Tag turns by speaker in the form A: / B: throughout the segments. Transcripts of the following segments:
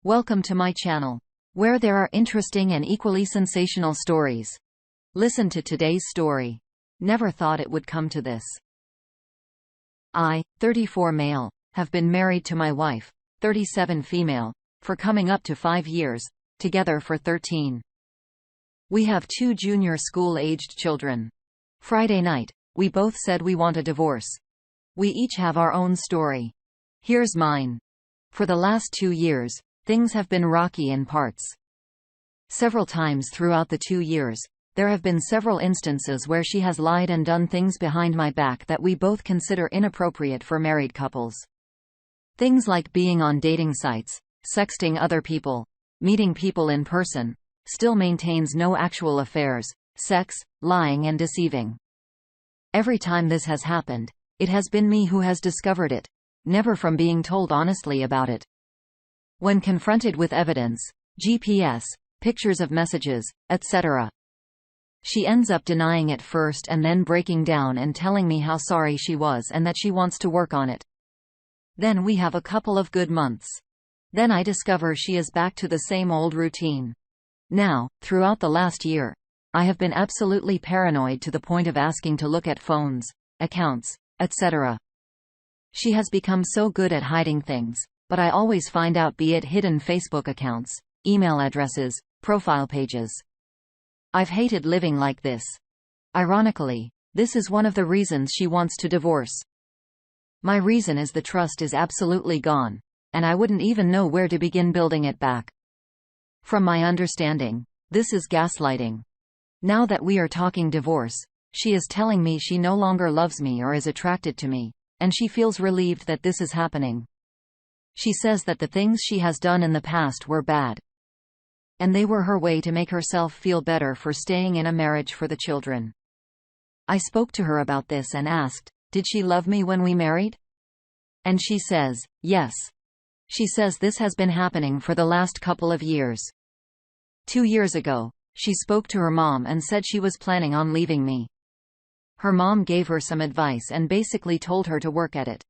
A: Welcome to my channel, where there are interesting and equally sensational stories. Listen to today's story. Never thought it would come to this. I, 34 male, have been married to my wife, 37 female, for coming up to 5 years, together for 13. We have 2 junior school-aged children. Friday night, we both said we want a divorce. We each have our own story. Here's mine. For the last 2 years, things have been rocky in parts. Several times throughout the 2 years, there have been several instances where she has lied and done things behind my back that we both consider inappropriate for married couples. Things like being on dating sites, sexting other people, meeting people in person, still maintains no actual affairs, sex, lying and deceiving. Every time this has happened, it has been me who has discovered it, never from being told honestly about it. When confronted with evidence, GPS, pictures of messages, etc., she ends up denying it first and then breaking down and telling me how sorry she was and that she wants to work on it. Then we have a couple of good months. Then I discover she is back to the same old routine. Now, throughout the last year, I have been absolutely paranoid to the point of asking to look at phones, accounts, etc. She has become so good at hiding things, but I always find out, be it hidden Facebook accounts, email addresses, profile pages. I've hated living like this. Ironically, this is one of the reasons she wants to divorce. My reason is the trust is absolutely gone, and I wouldn't even know where to begin building it back. From my understanding, this is gaslighting. Now that we are talking divorce, she is telling me she no longer loves me or is attracted to me, and she feels relieved that this is happening. She says that the things she has done in the past were bad, and they were her way to make herself feel better for staying in a marriage for the children. I spoke to her about this and asked, did she love me when we married? And she says, yes. She says this has been happening for the last couple of years. 2 years ago, she spoke to her mom and said she was planning on leaving me. Her mom gave her some advice and basically told her to work at it.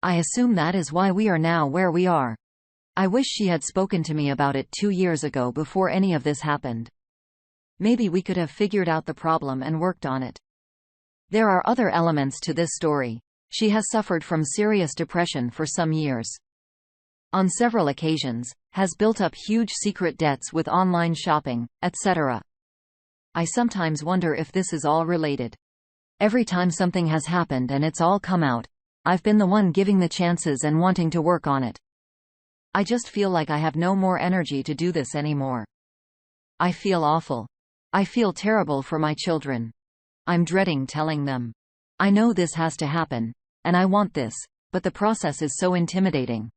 A: I assume that is why we are now where we are. I wish she had spoken to me about it 2 years ago before any of this happened. Maybe we could have figured out the problem and worked on it. There are other elements to this story. She has suffered from serious depression for some years. On several occasions, has built up huge secret debts with online shopping, etc. I sometimes wonder if this is all related. Every time something has happened and it's all come out, I've been the one giving the chances and wanting to work on it. I just feel like I have no more energy to do this anymore. I feel awful. I feel terrible for my children. I'm dreading telling them. I know this has to happen, and I want this, but the process is so intimidating.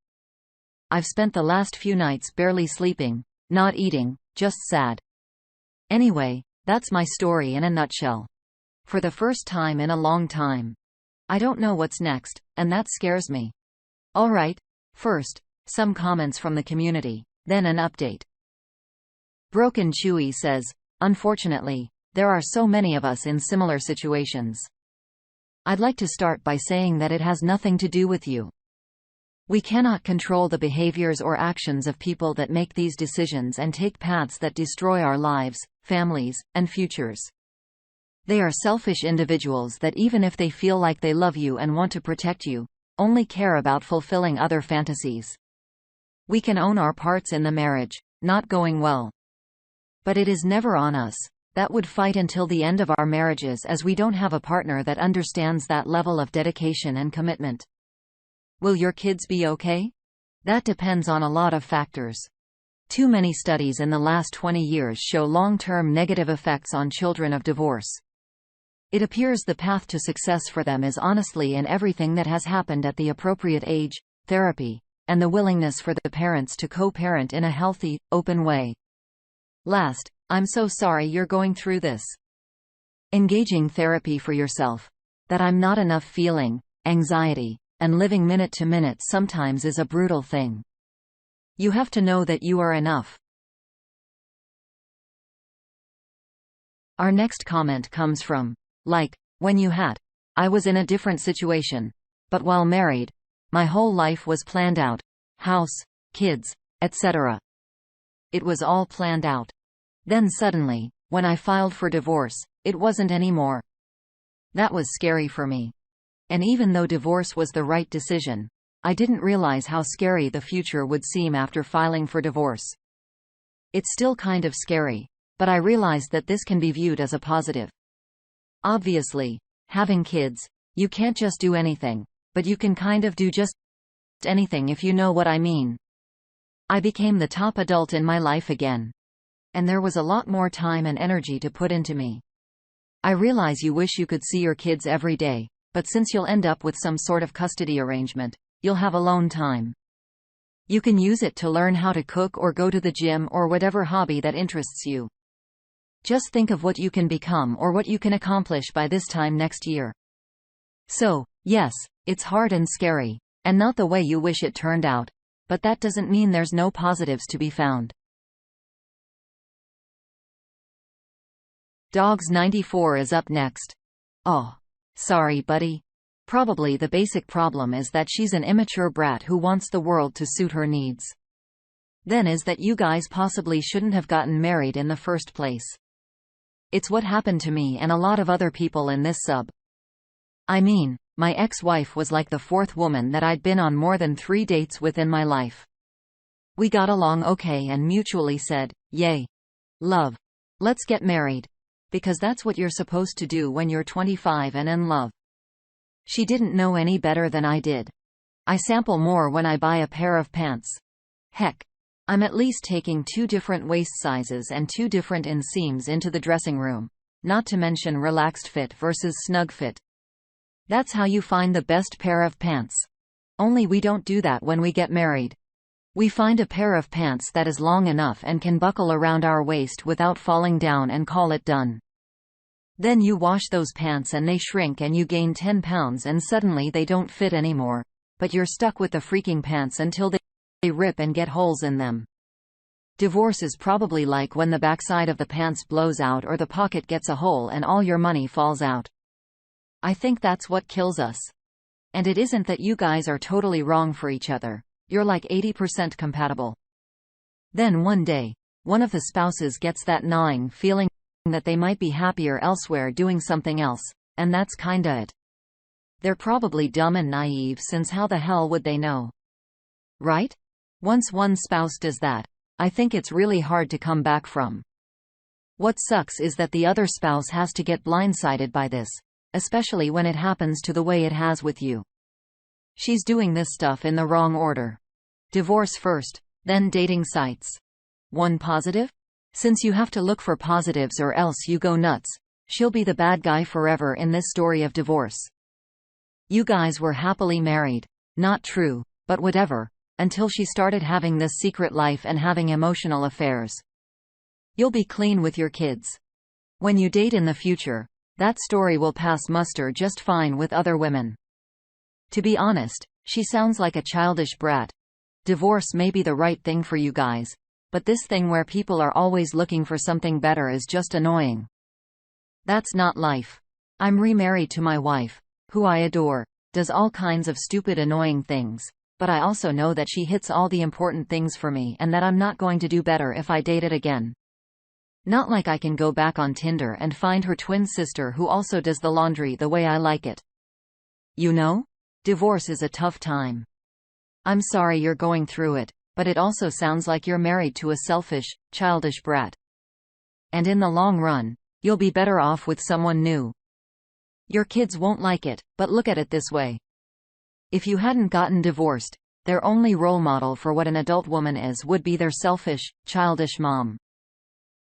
A: I've spent the last few nights barely sleeping, not eating, just sad. Anyway, that's my story in a nutshell. For the first time in a long time. I don't know what's next, and that scares me. Alright, first, some comments from the community, then an update. Broken Chewy says, unfortunately, there are so many of us in similar situations. I'd like to start by saying that it has nothing to do with you. We cannot control the behaviors or actions of people that make these decisions and take paths that destroy our lives, families, and futures. They are selfish individuals that, even if they feel like they love you and want to protect you, only care about fulfilling other fantasies. We can own our parts in the marriage, not going well. But it is never on us. That would fight until the end of our marriages, as we don't have a partner that understands that level of dedication and commitment. Will your kids be okay? That depends on a lot of factors. Too many studies in the last 20 years show long-term negative effects on children of divorce. It appears the path to success for them is honestly in everything that has happened at the appropriate age, therapy, and the willingness for the parents to co-parent in a healthy, open way. Last, I'm so sorry you're going through this. Engaging therapy for yourself. That I'm not enough feeling, anxiety, and living minute to minute sometimes is a brutal thing. You have to know that you are enough. Our next comment comes from, when you had. I was in a different situation. But while married, my whole life was planned out. House, kids, etc. It was all planned out. Then suddenly, when I filed for divorce, it wasn't anymore. That was scary for me. And even though divorce was the right decision, I didn't realize how scary the future would seem after filing for divorce. It's still kind of scary, but I realized that this can be viewed as a positive. Obviously, having kids, you can't just do anything, but you can kind of do just anything if you know what I mean. I became the top adult in my life again. And there was a lot more time and energy to put into me. I realize you wish you could see your kids every day, but since you'll end up with some sort of custody arrangement, you'll have alone time. You can use it to learn how to cook or go to the gym or whatever hobby that interests you. Just think of what you can become or what you can accomplish by this time next year. So, yes, it's hard and scary, and not the way you wish it turned out, but that doesn't mean there's no positives to be found. Dogs 94 is up next. Oh. Sorry, buddy. Probably the basic problem is that she's an immature brat who wants the world to suit her needs. Then is that you guys possibly shouldn't have gotten married in the first place. It's what happened to me and a lot of other people in this sub. I mean, my ex-wife was like the fourth woman that I'd been on more than 3 dates with in my life. We got along okay and mutually said, yay. Love. Let's get married. Because that's what you're supposed to do when you're 25 and in love. She didn't know any better than I did. I sample more when I buy a pair of pants. Heck, I'm at least taking 2 different waist sizes and 2 different inseams into the dressing room, not to mention relaxed fit versus snug fit. That's how you find the best pair of pants. Only we don't do that when we get married. We find a pair of pants that is long enough and can buckle around our waist without falling down and call it done. Then you wash those pants and they shrink and you gain 10 pounds and suddenly they don't fit anymore, but you're stuck with the freaking pants until they rip and get holes in them. Divorce is probably like when the backside of the pants blows out or the pocket gets a hole and all your money falls out. I think that's what kills us. And it isn't that you guys are totally wrong for each other. You're like 80% compatible. Then one day, one of the spouses gets that gnawing feeling that they might be happier elsewhere doing something else, and that's kinda it. They're probably dumb and naive since how the hell would they know? Right? Once one spouse does that, I think it's really hard to come back from. What sucks is that the other spouse has to get blindsided by this, especially when it happens to the way it has with you. She's doing this stuff in the wrong order. Divorce first, then dating sites. One positive? Since you have to look for positives or else you go nuts, she'll be the bad guy forever in this story of divorce. You guys were happily married. Not true, but whatever, until she started having this secret life and having emotional affairs. You'll be clean with your kids. When you date in the future, that story will pass muster just fine with other women. To be honest, she sounds like a childish brat. Divorce may be the right thing for you guys, but this thing where people are always looking for something better is just annoying. That's not life. I'm remarried to my wife, who I adore, does all kinds of stupid annoying things, but I also know that she hits all the important things for me and that I'm not going to do better if I date it again. Not like I can go back on Tinder and find her twin sister who also does the laundry the way I like it. You know? Divorce is a tough time. I'm sorry you're going through it, but it also sounds like you're married to a selfish, childish brat. And in the long run, you'll be better off with someone new. Your kids won't like it, but look at it this way. If you hadn't gotten divorced, their only role model for what an adult woman is would be their selfish, childish mom.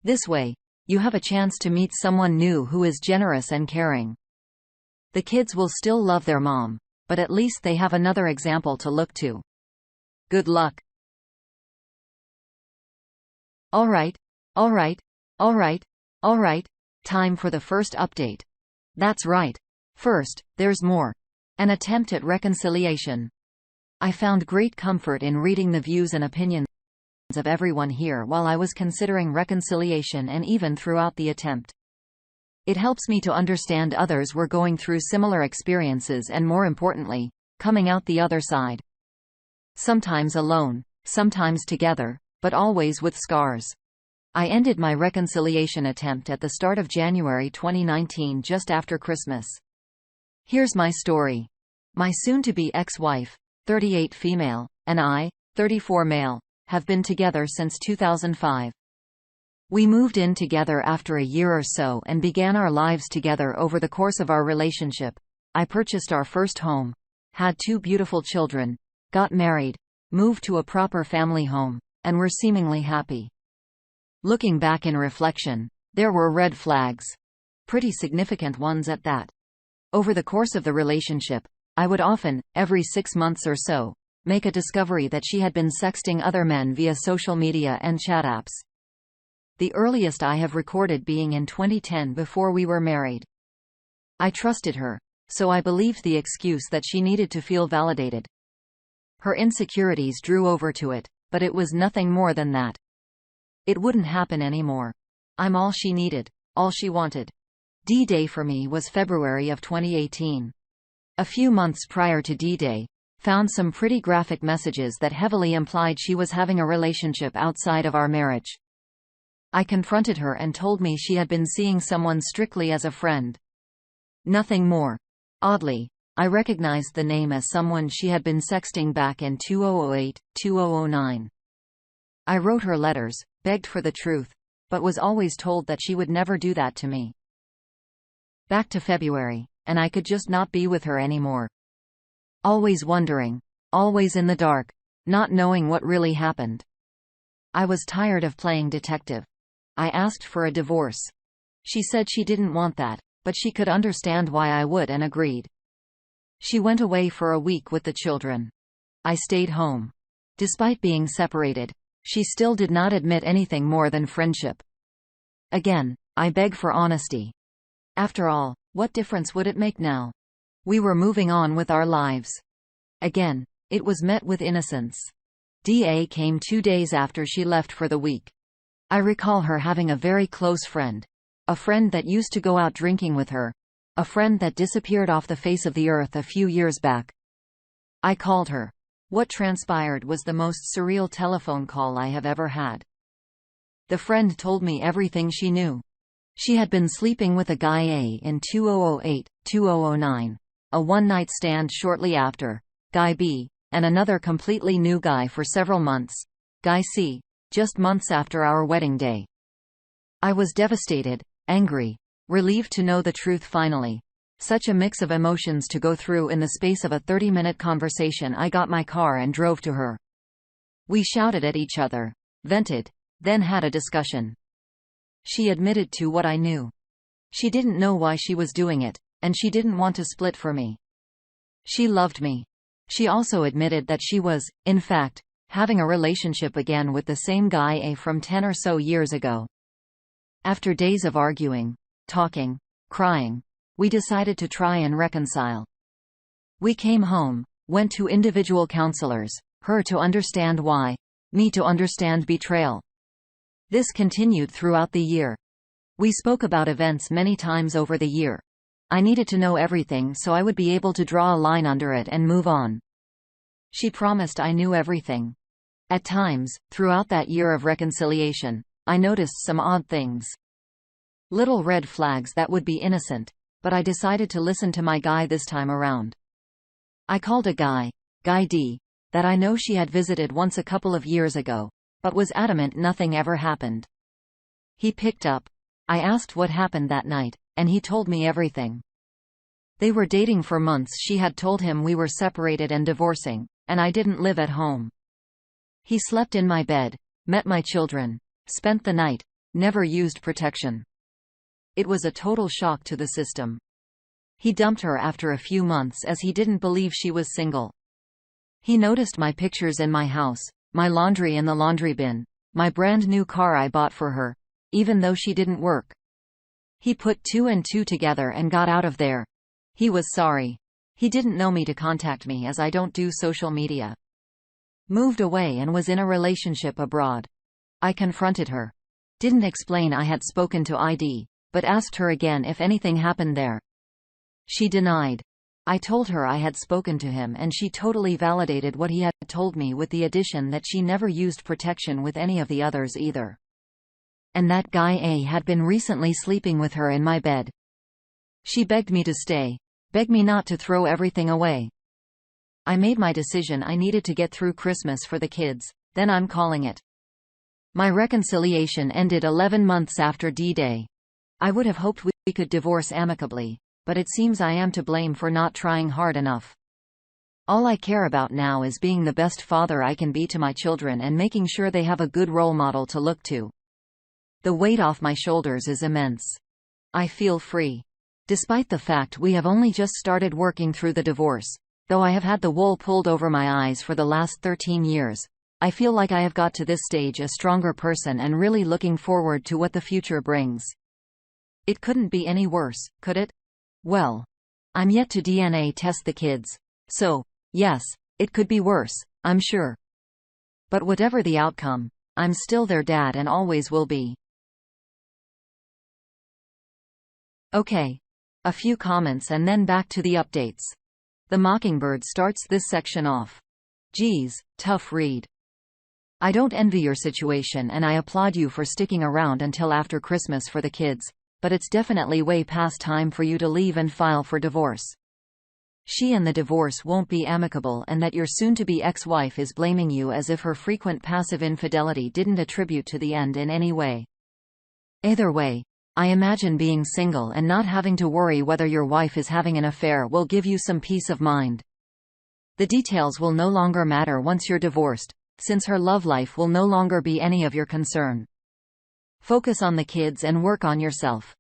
A: This way, you have a chance to meet someone new who is generous and caring. The kids will still love their mom, but at least they have another example to look to. Good luck. Alright, time for the first update. That's right. First, there's more. An attempt at reconciliation. I found great comfort in reading the views and opinions of everyone here while I was considering reconciliation and even throughout the attempt. It helps me to understand others were going through similar experiences and more importantly, coming out the other side. Sometimes alone, sometimes together, but always with scars. I ended my reconciliation attempt at the start of January 2019, just after Christmas. Here's my story. My soon-to-be ex-wife, 38 female, and I, 34 male, have been together since 2005. We moved in together after a year or so and began our lives together. Over the course of our relationship, I purchased our first home, had 2 beautiful children, got married, moved to a proper family home, and were seemingly happy. Looking back in reflection, there were red flags. Pretty significant ones at that. Over the course of the relationship, I would often, every 6 months or so, make a discovery that she had been sexting other men via social media and chat apps. The earliest I have recorded being in 2010, before we were married. I trusted her, so I believed the excuse that she needed to feel validated. Her insecurities drew over to it, but it was nothing more than that. It wouldn't happen anymore. I'm all she needed, all she wanted. D-Day for me was February of 2018. A few months prior to D-Day, found some pretty graphic messages that heavily implied she was having a relationship outside of our marriage. I confronted her and told me she had been seeing someone strictly as a friend. Nothing more. Oddly, I recognized the name as someone she had been sexting back in 2008, 2009. I wrote her letters, begged for the truth, but was always told that she would never do that to me. Back to February, and I could just not be with her anymore. Always wondering, always in the dark, not knowing what really happened. I was tired of playing detective. I asked for a divorce. She said she didn't want that, but she could understand why I would, and agreed. She went away for a week with the children. I stayed home. Despite being separated, she still did not admit anything more than friendship. Again, I beg for honesty. After all, what difference would it make now? We were moving on with our lives. Again, it was met with innocence. DA came 2 days after she left for the week. I recall her having a very close friend. A friend that used to go out drinking with her. A friend that disappeared off the face of the earth a few years back. I called her. What transpired was the most surreal telephone call I have ever had. The friend told me everything she knew. She had been sleeping with a guy A in 2008, 2009, a one-night stand shortly after, guy B, and another completely new guy for several months, guy C, just months after our wedding day. I was devastated, angry, relieved to know the truth finally. Such a mix of emotions to go through in the space of a 30-minute conversation. I got my car and drove to her. We shouted at each other, vented, then had a discussion. She admitted to what I knew. She didn't know why she was doing it, and she didn't want to split for me. She loved me. She also admitted that she was, in fact, having a relationship again with the same guy A from 10 or so years ago. After days of arguing, talking, crying, we decided to try and reconcile. We came home, went to individual counselors, her to understand why, me to understand betrayal. This continued throughout the year. We spoke about events many times over the year. I needed to know everything so I would be able to draw a line under it and move on. She promised I knew everything. At times, throughout that year of reconciliation, I noticed some odd things. Little red flags that would be innocent, but I decided to listen to my guy this time around. I called a guy, Guy D, that I know she had visited once a couple of years ago, but was adamant nothing ever happened. He picked up. I asked what happened that night, and he told me everything. They were dating for months. She had told him we were separated and divorcing, and I didn't live at home. He slept in my bed, met my children, spent the night, never used protection. It was a total shock to the system. He dumped her after a few months as he didn't believe she was single. He noticed my pictures in my house, my laundry in the laundry bin, my brand new car I bought for her, even though she didn't work. He put 2 and 2 together and got out of there. He was sorry. He didn't know me to contact me as I don't do social media. Moved away and was in a relationship abroad. I confronted her. Didn't explain I had spoken to ID, but asked her again if anything happened there. She denied. I told her I had spoken to him and she totally validated what he had told me, with the addition that she never used protection with any of the others either. And that guy A had been recently sleeping with her in my bed. She begged me to stay, begged me not to throw everything away. I made my decision. I needed to get through Christmas for the kids, then I'm calling it. My reconciliation ended 11 months after D-Day. I would have hoped we could divorce amicably, but it seems I am to blame for not trying hard enough. All I care about now is being the best father I can be to my children and making sure they have a good role model to look to. The weight off my shoulders is immense. I feel free. Despite the fact we have only just started working through the divorce, though I have had the wool pulled over my eyes for the last 13 years, I feel like I have got to this stage a stronger person and really looking forward to what the future brings. It couldn't be any worse, could it? Well, I'm yet to DNA test the kids, so, yes, it could be worse, I'm sure. But whatever the outcome, I'm still their dad and always will be. Okay. A few comments and then back to the updates. The Mockingbird starts this section off. Geez, tough read. I don't envy your situation and I applaud you for sticking around until after Christmas for the kids, but it's definitely way past time for you to leave and file for divorce. She and the divorce won't be amicable, and that your soon-to-be ex-wife is blaming you as if her frequent passive infidelity didn't attribute to the end in any way. Either way, I imagine being single and not having to worry whether your wife is having an affair will give you some peace of mind. The details will no longer matter once you're divorced, since her love life will no longer be any of your concern. Focus on the kids and work on yourself.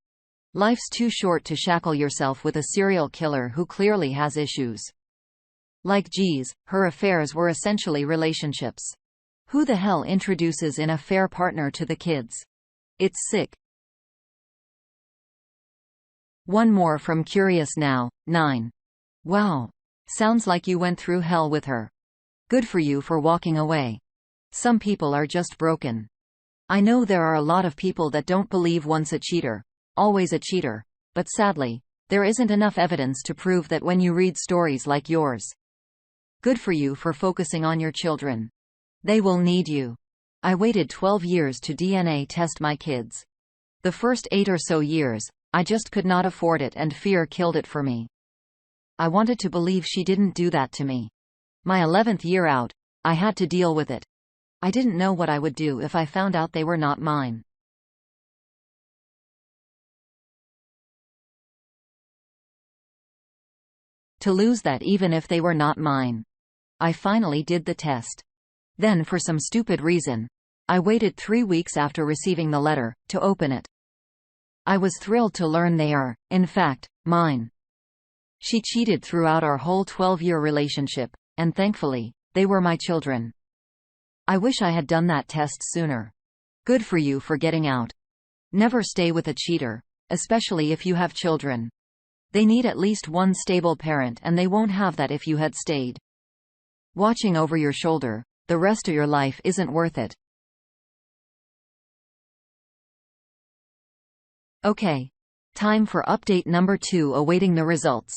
A: Life's too short to shackle yourself with a serial killer who clearly has issues. Like G's, her affairs were essentially relationships. Who the hell introduces an affair partner to the kids? It's sick. One more from Curious Now, 9. Wow. Sounds like you went through hell with her. Good for you for walking away. Some people are just broken. I know there are a lot of people that don't believe once a cheater, always a cheater, but sadly, there isn't enough evidence to prove that when you read stories like yours. Good for you for focusing on your children. They will need you. I waited 12 years to DNA test my kids. The first 8 or so years, I just could not afford it and fear killed it for me. I wanted to believe she didn't do that to me. My 11th year out, I had to deal with it. I didn't know what I would do if I found out they were not mine. To lose that even if they were not mine. I finally did the test. Then for some stupid reason, I waited 3 weeks after receiving the letter, to open it. I was thrilled to learn they are, in fact, mine. She cheated throughout our whole 12-year relationship, and thankfully, they were my children. I wish I had done that test sooner. Good for you for getting out. Never stay with a cheater, especially if you have children. They need at least one stable parent and they won't have that if you had stayed. Watching over your shoulder, the rest of your life isn't worth it. Okay. Time for update number 2, awaiting the results.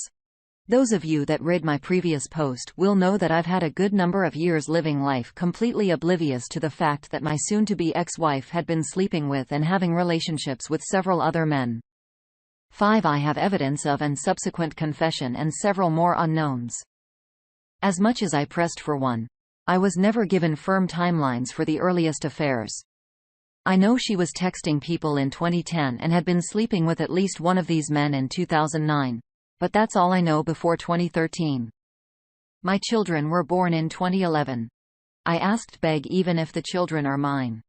A: Those of you that read my previous post will know that I've had a good number of years living life completely oblivious to the fact that my soon-to-be ex-wife had been sleeping with and having relationships with several other men. 5 I have evidence of and subsequent confession, and several more unknowns. As much as I pressed for one, I was never given firm timelines for the earliest affairs. I know she was texting people in 2010 and had been sleeping with at least one of these men in 2009. But that's all I know before 2013. My children were born in 2011. I asked Beg even if the children are mine.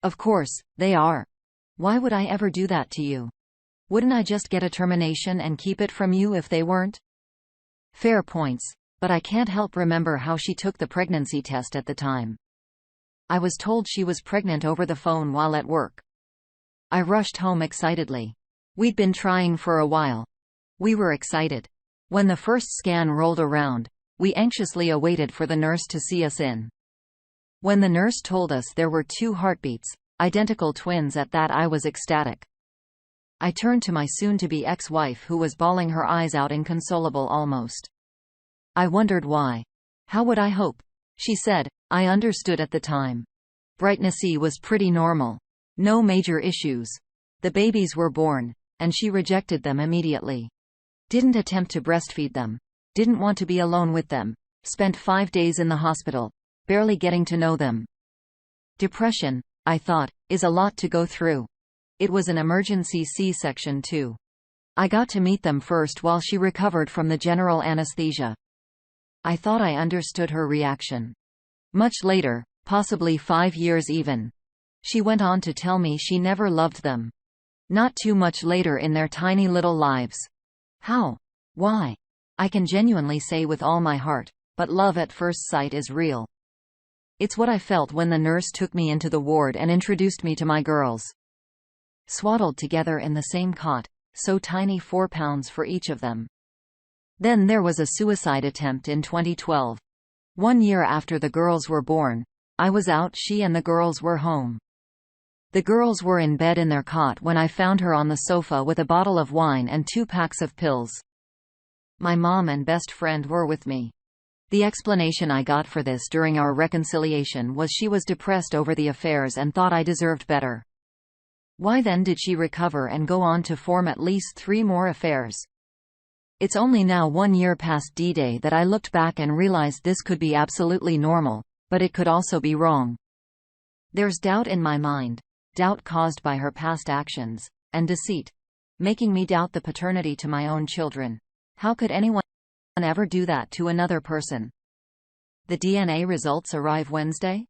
A: Of course, they are. Why would I ever do that to you? Wouldn't I just get a termination and keep it from you if they weren't? Fair points, but I can't help remember how she took the pregnancy test at the time. I was told she was pregnant over the phone while at work. I rushed home excitedly. We'd been trying for a while. We were excited. When the first scan rolled around, we anxiously awaited for the nurse to see us in. When the nurse told us there were 2 heartbeats, identical twins, at that I was ecstatic. I turned to my soon-to-be ex-wife who was bawling her eyes out inconsolable almost. I wondered why. How would I hope? She said, I understood at the time. Pregnancy was pretty normal. No major issues. The babies were born, and she rejected them immediately. Didn't attempt to breastfeed them. Didn't want to be alone with them. Spent 5 days in the hospital, barely getting to know them. Depression, I thought, is a lot to go through. It was an emergency C-section too. I got to meet them first while she recovered from the general anesthesia. I thought I understood her reaction. Much later, possibly 5 years even, she went on to tell me she never loved them. Not too much later in their tiny little lives. How? Why? I can genuinely say with all my heart, but love at first sight is real. It's what I felt when the nurse took me into the ward and introduced me to my girls. Swaddled together in the same cot, so tiny, 4 pounds for each of them. Then there was a suicide attempt in 2012. 1 year after the girls were born, I was out, she and the girls were home. The girls were in bed in their cot when I found her on the sofa with a bottle of wine and 2 packs of pills. My mom and best friend were with me. The explanation I got for this during our reconciliation was she was depressed over the affairs and thought I deserved better. Why then did she recover and go on to form at least 3 more affairs? It's only now 1 year past D-Day that I looked back and realized this could be absolutely normal, but it could also be wrong. There's doubt in my mind, doubt caused by her past actions, and deceit, making me doubt the paternity to my own children. How could anyone ever do that to another person? The DNA results arrive Wednesday?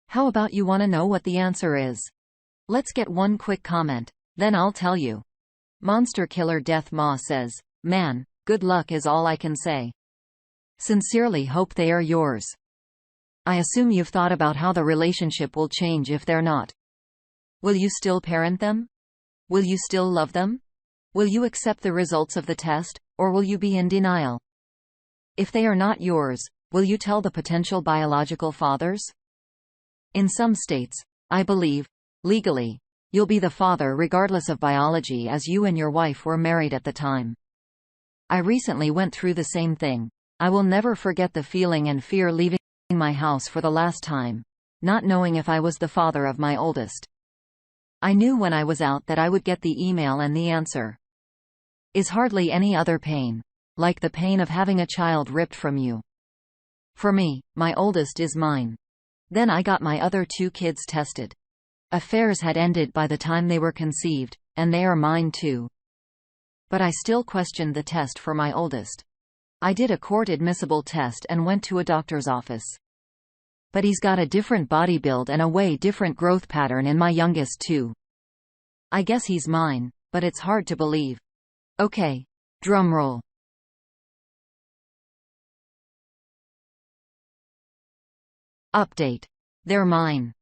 A: How about you want to know what the answer is? Let's get one quick comment, then I'll tell you. Monster Killer Death Ma says, man, good luck is all I can say. Sincerely hope they are yours. I assume you've thought about how the relationship will change if they're not. Will you still parent them? Will you still love them? Will you accept the results of the test, or will you be in denial? If they are not yours, will you tell the potential biological fathers? In some states, I believe, legally, you'll be the father regardless of biology as you and your wife were married at the time. I recently went through the same thing. I will never forget the feeling and fear leaving my house for the last time, not knowing if I was the father of my oldest. I knew when I was out that I would get the email and the answer. Is hardly any other pain, like the pain of having a child ripped from you. For me, my oldest is mine. Then I got my other 2 kids tested. Affairs had ended by the time they were conceived, and they are mine too. But I still questioned the test for my oldest. I did a court-admissible test and went to a doctor's office. But he's got a different body build and a way different growth pattern in my youngest too. I guess he's mine, but it's hard to believe. Okay. Drum roll. Update. They're mine.